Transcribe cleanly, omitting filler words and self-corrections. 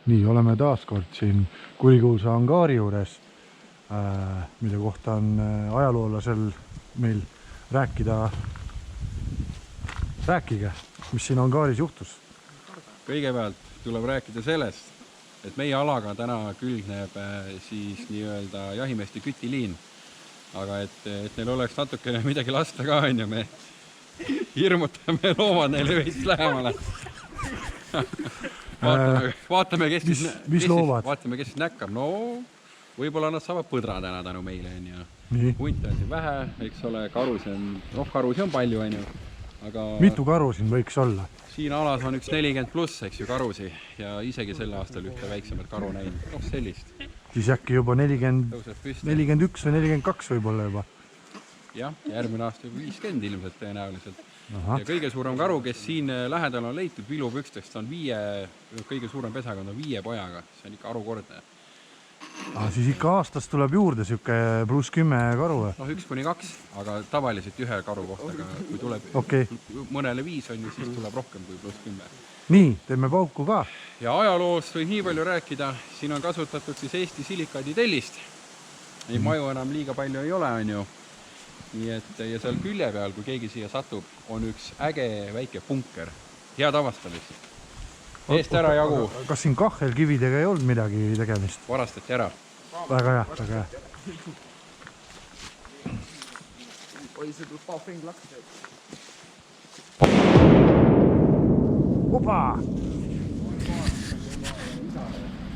Nii, oleme taas kord siin kurikuulsa angaari juures, mille kohta on ajaloolasel meil rääkida. Rääkige, mis siin angaaris juhtus? Kõigepealt tuleb rääkida sellest, et meie alaga täna külgneb siis nii-öelda jahimeeste kütiliin. Aga et neil oleks natukene midagi lasta ka, on ju, me hirmutame loomad neile veits lähemale. Vaatame, kes siis näkkab. No, võib-olla nad saavad põdra täna tänu meile. Hunte on siin vähe, eks ole, karusi on palju. Aga mitu karu siin võiks olla? Siin alas on üks 40 pluss, eks ju, karusi. Ja isegi selle aastal ühte väiksemat karu näinud. Sellist. Siis äkki juba 41 või 42 võib-olla juba. Jah, järgmine aasta juba 50 ilmselt tõenäoliselt. Ja kõige suurem karu, kes siin lähedal on leitud vilupükstest, on kõige suurem pesakond on 5 pojaga. See on ikka arukordne. Siis ikka aastast tuleb juurde süke pluss 10 karu? No 1-2, aga tavaliselt ühe karu kohta, kui tuleb mõnele 5 on, siis tuleb rohkem kui pluss 10. Nii, teeme pauku ka. Ja ajaloost võib nii palju rääkida. Siin on kasutatud siis Eesti silikaaditellist. Maju enam liiga palju ei ole, on ju. Nii et, ja seal külje peal, kui keegi siia satub, on üks äge väike punker. Head avastamist. Eest ära jagu. Kas siin kahhelkividega ei olnud midagi tegemist? Varastati ära. Väga hea, väga hea. Opa!